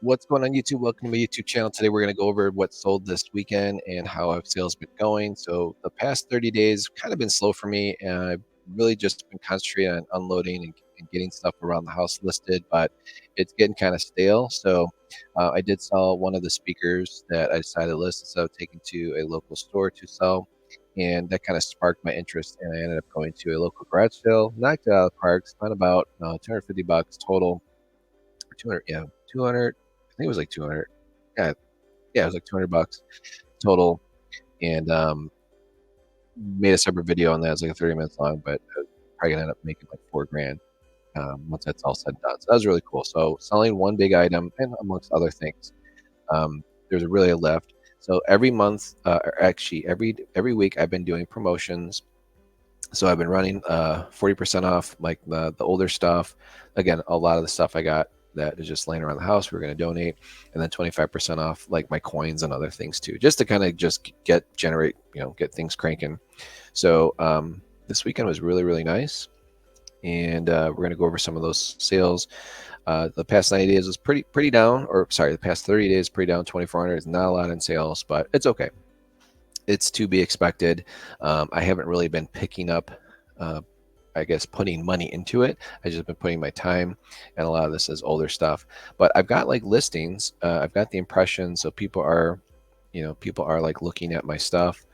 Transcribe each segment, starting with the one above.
What's going on YouTube? Welcome to my YouTube channel. Today we're going to go over what sold this weekend and how have sales been going. So the past 30 days kind of been slow for me, and I've really just been concentrating on unloading and getting stuff around the house listed, but it's getting kind of stale. So I did sell one of the speakers that I decided to list instead of taking to a local store to sell. And that kind of sparked my interest, and I ended up going to a local garage sale, knocked it out of the park, spent about $250 total, 200, yeah, 200. I think it was like 200. Yeah, yeah, it was like $200 total, and made a separate video on that. It's like 30 minutes long, but I was probably gonna end up making like 4 grand once that's all said and done. So that was really cool. So selling one big item and amongst other things, there's a really a lift. So every month, or actually every week, I've been doing promotions. So I've been running 40% off like the older stuff. Again, a lot of the stuff I got that is just laying around the house, we're going to donate, and then 25% off like my coins and other things too, just to kind of just generate, get things cranking. So this weekend was really nice, and we're going to go over some of those sales. The past 90 days was pretty down, or sorry, the past 30 days pretty down. 2,400 is not a lot in sales, but it's okay. It's to be expected. I haven't really been picking up, I guess, putting money into it. I've just been putting my time, and a lot of this is older stuff. But I've got like listings. I've got the impression, so people are, people are like looking at my stuff.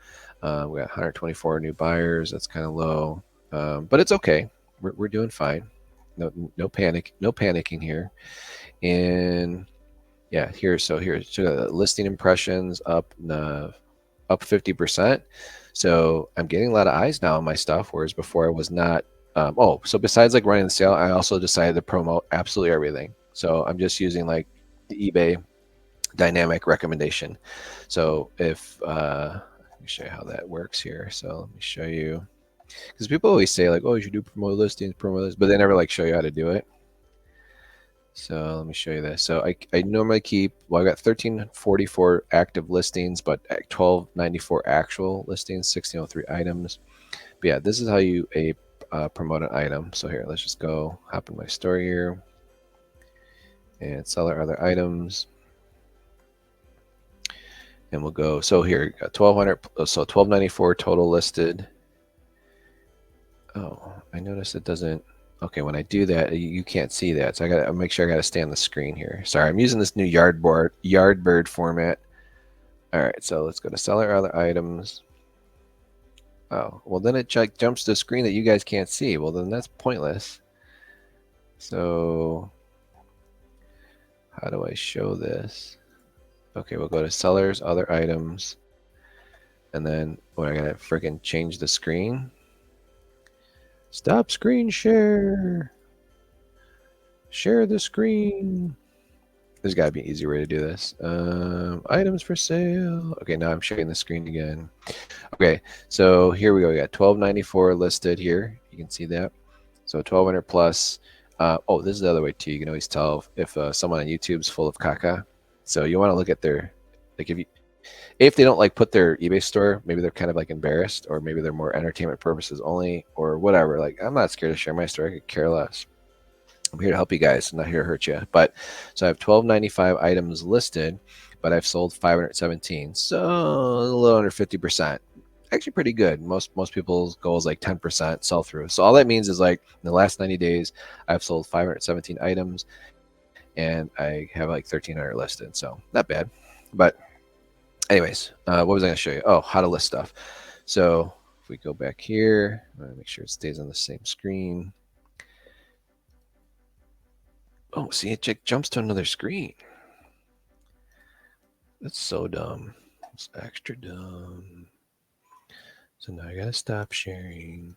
We got 124 new buyers. That's kind of low, but it's okay. We're doing fine. No panic. No panicking here. And yeah, so listing impressions up 50%. So I'm getting a lot of eyes now on my stuff, whereas before I was not. So besides like running the sale, I also decided to promote absolutely everything. So I'm just using like the eBay dynamic recommendation. So if let me show you how that works here. So let me show you, because people always say like, oh, you should do promote listings, promote this, but they never like show you how to do it. So let me show you this. So I normally keep, well, I got 1344 active listings, but 1294 actual listings, 1603 items. But yeah, this is how you promote an item. So here, let's just go hop in my store here and sell our other items. And we'll go, so here, got 1200, so 1294 total listed. Oh, I noticed it doesn't. Okay, when I do that, you can't see that. So I gotta make sure I gotta stay on the screen here. Sorry, I'm using this new Yardbird format. All right, so let's go to sell our other items. Oh, well then it jumps to a screen that you guys can't see. Well, then that's pointless. So how do I show this? Okay, we'll go to sellers, other items, and then I gotta freaking change the screen. Stop screen share. Share the screen. There's got to be an easier way to do this. Items for sale. Okay, now I'm sharing the screen again. Okay, so here we go. We got 1294 listed here. You can see that. So 1200 plus. Oh, this is the other way too. You can always tell if someone on YouTube's full of caca. So you want to look at their, like if they don't like put their eBay store, maybe they're kind of like embarrassed, or maybe they're more entertainment purposes only, or whatever. Like, I'm not scared to share my store. I could care less. I'm here to help you guys. I'm not here to hurt you. But so I have 1295 items listed, but I've sold 517. So a little under 50%. Actually pretty good. Most people's goal is like 10% sell through. So all that means is like in the last 90 days, I've sold 517 items, and I have like 1,300 listed. So not bad. But anyways, what was I going to show you? Oh, how to list stuff. So if we go back here, I'm going to make sure it stays on the same screen. Oh, see, it jumps to another screen. That's so dumb. It's extra dumb. So now I gotta stop sharing.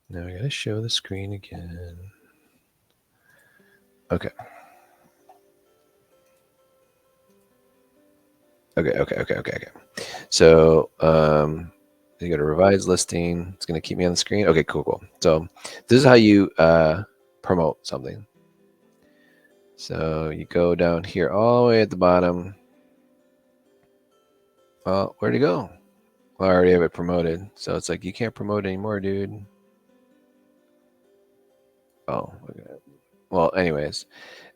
Now I gotta show the screen again. Okay. Okay. So you go to revise listing. It's gonna keep me on the screen. Okay, cool. So this is how you promote something. So you go down here all the way at the bottom. Well, where'd it go? Well, I already have it promoted. So it's like, you can't promote anymore, dude. Oh, well, anyways,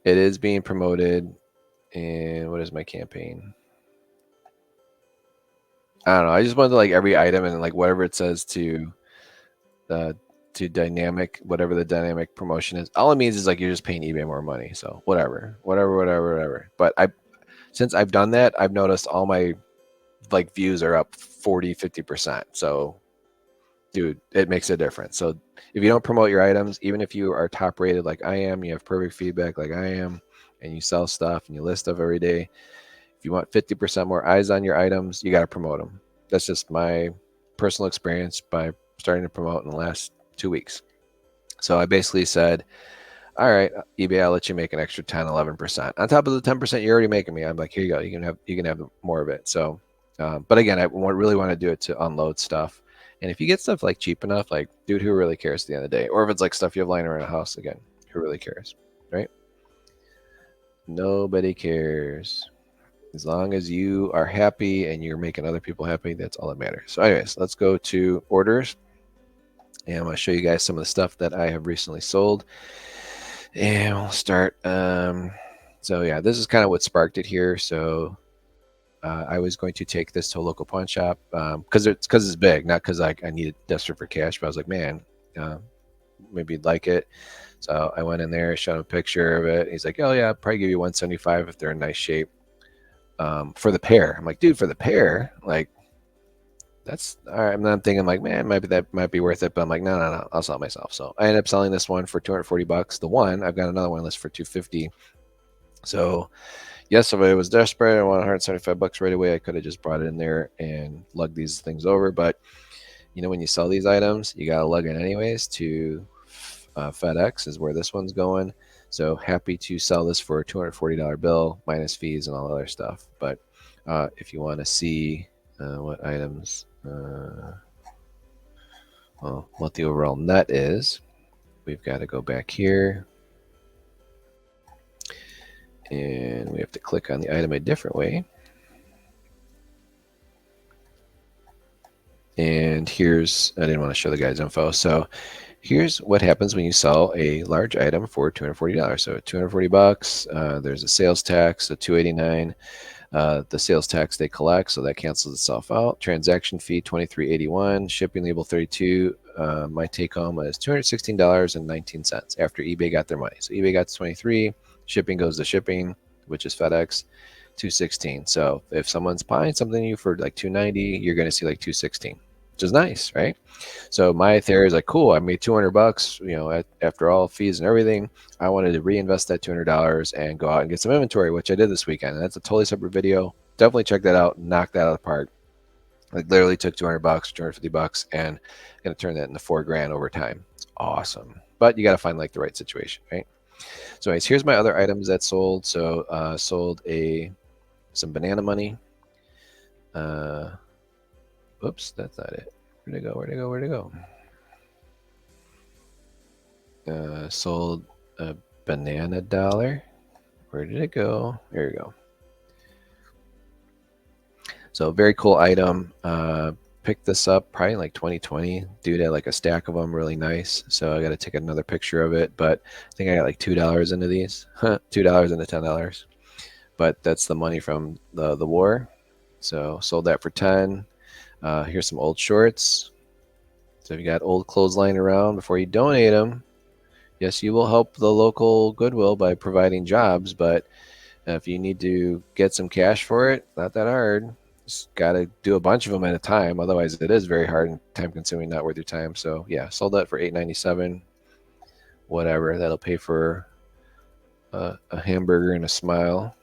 It is being promoted. And what is my campaign? I don't know. I just wanted like every item and like whatever it says uh to dynamic, whatever the dynamic promotion is. All it means is like you're just paying eBay more money. So whatever. But since I've done that, I've noticed all my like views are up 40-50%. So dude, it makes a difference. So if you don't promote your items, even if you are top rated like I am, you have perfect feedback like I am, and you sell stuff and you list stuff every day, if you want 50% more eyes on your items, you got to promote them. That's just my personal experience by starting to promote in the last 2 weeks. So I basically said, all right, eBay, I'll let you make an extra 10, 11% on top of the 10% you're already making me. I'm like, here you go. You can have more of it. So, but again, I really want to do it to unload stuff. And if you get stuff like cheap enough, like, dude, who really cares at the end of the day? Or if it's like stuff you have lying around a house, again, who really cares, right? Nobody cares. As long as you are happy and you're making other people happy, that's all that matters. So anyways, let's go to orders. And I'm going to show you guys some of the stuff that I have recently sold. And we'll start. So yeah, this is kind of what sparked it here. So I was going to take this to a local pawn shop because it's big, not because I needed desperate for cash, but I was like, man, maybe you'd like it. So I went in there, showed him a picture of it. He's like, oh yeah, I'll probably give you 175 if they're in nice shape. For the pair. I'm like, dude, for the pair, like that's all right. And then I'm thinking like, man, maybe that might be worth it. But I'm like, no, I'll sell it myself. So I ended up selling this one for $240. The one, I've got another one listed for $250. So yes, if I was desperate, I want $175 right away, I could have just brought it in there and lugged these things over. But you know, when you sell these items, you gotta lug it anyways to FedEx is where this one's going. So happy to sell this for a $240 bill minus fees and all the other stuff. But if you want to see what items, well, what the overall net is, we've got to go back here. And we have to click on the item a different way. And here's, I didn't want to show the guy's info. So here's what happens when you sell a large item for $240. So $240, there's a sales tax, so $289. The sales tax they collect, so that cancels itself out. Transaction fee $23.81. Shipping label $32. My take home is $216.19 after eBay got their money. So eBay got $23. Shipping goes to shipping, which is FedEx, $216. So if someone's buying something to you for like $290, you're going to see like $216, which is nice, right? So my theory is like, cool, I made $200, you know, after all fees and everything. I wanted to reinvest that $200 and go out and get some inventory, which I did this weekend. And that's a totally separate video. Definitely check that out. Knock that out of the park. Like literally took $200, $250, and gonna turn that into $4,000 over time. It's awesome. But you got to find like the right situation, right? So anyways, here's my other items that sold. So sold some banana money. Oops, that's not it. Where'd it go? Sold a banana dollar. Where did it go? There you go. So very cool item. Picked this up probably in like 2020. Dude had like a stack of them, really nice. So I got to take another picture of it. But I think I got like $2 into these. $2 into $10. But that's the money from the war. So sold that for 10. Here's some old shorts. So if you got old clothes lying around, before you donate them, yes, you will help the local Goodwill by providing jobs. But if you need to get some cash for it, not that hard. Just got to do a bunch of them at a time. Otherwise, it is very hard and time consuming, not worth your time. So yeah, sold that for $8.97. Whatever. That'll pay for a hamburger and a smile.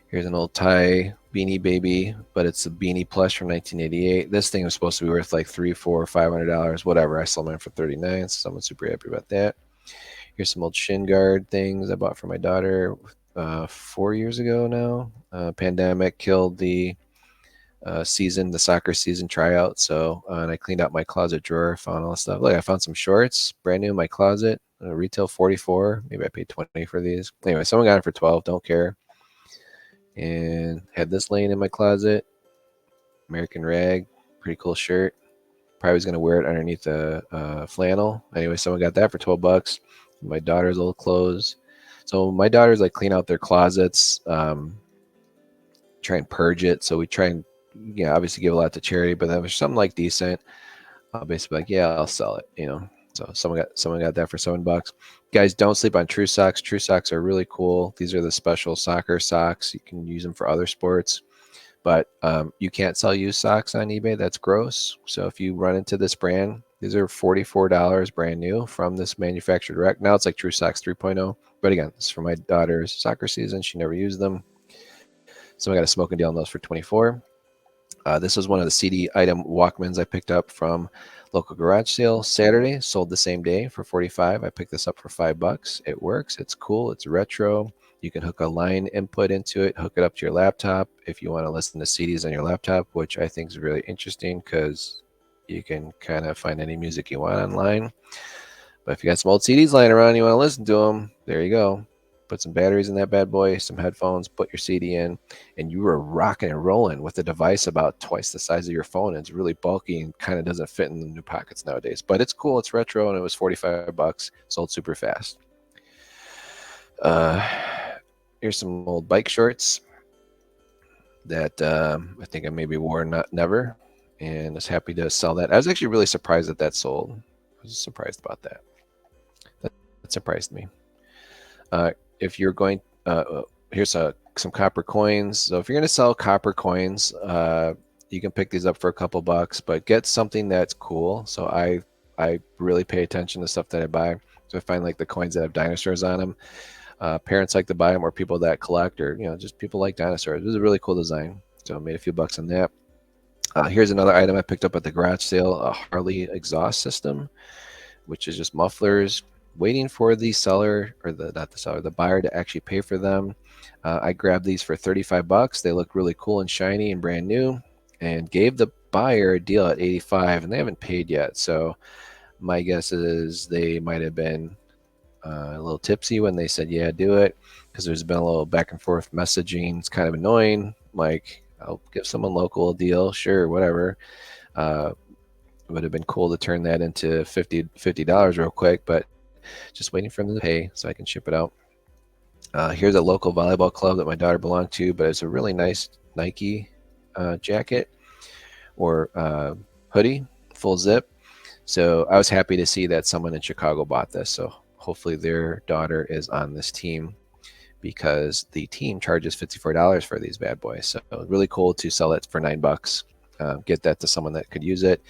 Here's an old Thai Beanie Baby, but it's a Beanie Plush from 1988. This thing was supposed to be worth like $300, $400, $500, whatever. I sold mine for $39, so someone's super happy about that. Here's some old shin guard things I bought for my daughter 4 years ago now. Pandemic killed the season, the soccer season tryout. So and I cleaned out my closet drawer, found all the stuff. Look, I found some shorts, brand new in my closet. Retail $44. Maybe I paid $20 for these. Anyway, someone got it for $12. Don't care. And had this laying in my closet. American Rag, pretty cool shirt. Probably was gonna wear it underneath a flannel. Anyway, someone got that for $12. My daughter's old clothes. So my daughters like clean out their closets, try and purge it. So we try and, obviously give a lot to charity, but then if there's something like decent, I'll basically be like, yeah, I'll sell it, So someone got that for $7. Guys, don't sleep on True Socks. True Socks are really cool. These are the special soccer socks. You can use them for other sports, but you can't sell used socks on eBay. That's gross. So if you run into this brand, these are $44 brand new from this manufacturer direct. Now it's like True Socks 3.0. But again, this is for my daughter's soccer season. She never used them. So I got a smoking deal on those for 24. This was one of the CD item Walkmans I picked up from local garage sale Saturday. Sold the same day for 45. I picked this up for $5. It works. It's cool. It's retro. You can hook a line input into it, hook it up to your laptop if you want to listen to CDs on your laptop, which I think is really interesting because you can kind of find any music you want online. But if you got some old CDs lying around, you want to listen to them, there you go. Put some batteries in that bad boy, some headphones, put your CD in, and you were rocking and rolling with a device about twice the size of your phone. It's really bulky and kind of doesn't fit in the new pockets nowadays. But it's cool. It's retro, and it was $45. Sold super fast. Here's some old bike shorts that I think I maybe wore never, and was happy to sell that. I was actually really surprised that sold. I was surprised about that. That surprised me. If you're going, here's some copper coins. So if you're going to sell copper coins, you can pick these up for a couple bucks, but get something that's cool. So I really pay attention to stuff that I buy. So I find like the coins that have dinosaurs on them. Parents like to buy them, or people that collect, or just people like dinosaurs. It was a really cool design, so I made a few bucks on that. Here's another item I picked up at the garage sale: a Harley exhaust system, which is just mufflers. Waiting for the seller, or the buyer to actually pay for them. I grabbed these for $35. They look really cool and shiny and brand new, and gave the buyer a deal at 85, and they haven't paid yet. So my guess is they might have been a little tipsy when they said, yeah, do it, because there's been a little back and forth messaging. It's kind of annoying. Like, I'll give someone local a deal, sure, whatever. It would have been cool to turn that into $50 real quick, but just waiting for them to pay so I can ship it out. Here's a local volleyball club that my daughter belonged to, but it's a really nice Nike jacket or hoodie, full zip. So I was happy to see that someone in Chicago bought this. So hopefully their daughter is on this team, because the team charges $54 for these bad boys. So really cool to sell it for $9. Get that to someone that could use it.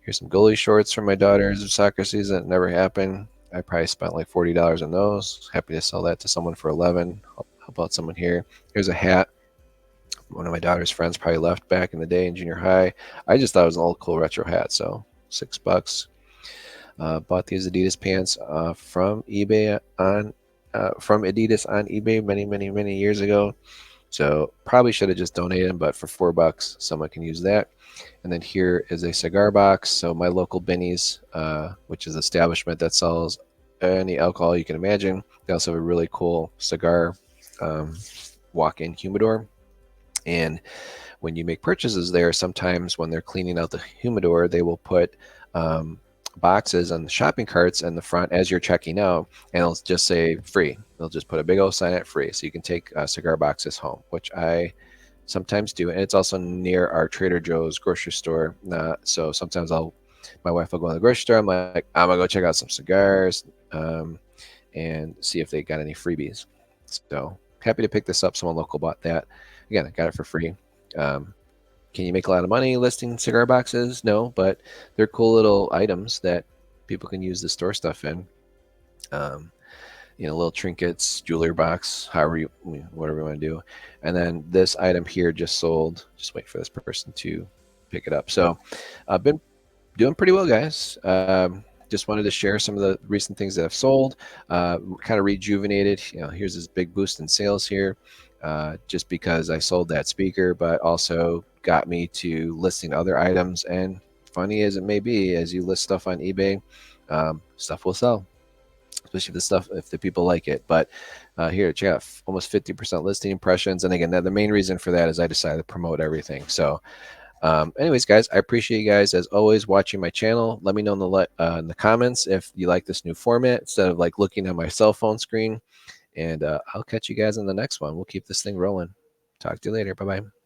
Here's some goalie shorts for my daughter's soccer season. It never happened. I probably spent like $40 on those. Happy to sell that to someone for $11. How about someone here? Here's a hat. One of my daughter's friends probably left back in the day in junior high. I just thought it was an old cool retro hat, so $6. Bought these Adidas pants from eBay from Adidas on eBay many years ago. So probably should have just donated them, but for $4, someone can use that. And then here is a cigar box. So my local Benny's, which is an establishment that sells any alcohol you can imagine. They also have a really cool cigar walk-in humidor. And when you make purchases there, sometimes when they're cleaning out the humidor, they will put boxes on the shopping carts in the front as you're checking out, and it'll just say free. They'll just put a big old sign at free, so you can take cigar boxes home, which I sometimes do. And it's also near our Trader Joe's grocery store. So sometimes my wife will go in the grocery store. I'm like, I'm gonna go check out some cigars and see if they got any freebies. So happy to pick this up. Someone local bought that. Again, I got it for free. Can you make a lot of money listing cigar boxes? No, but they're cool little items that people can use to store stuff in. Little trinkets, jewelry box, whatever you want to do. And then this item here just sold. Just wait for this person to pick it up. So I've been doing pretty well, guys. Just wanted to share some of the recent things that I've sold. Kind of rejuvenated. Here's this big boost in sales here. Just because I sold that speaker, but also got me to listing other items. And funny as it may be, as you list stuff on eBay, stuff will sell, especially if the people like it. But here, check out almost 50% listing impressions. And again, the main reason for that is I decided to promote everything. So anyways, guys, I appreciate you guys as always watching my channel. Let me know in the comments if you like this new format instead of like looking at my cell phone screen. And I'll catch you guys in the next one. We'll keep this thing rolling. Talk to you later. Bye bye.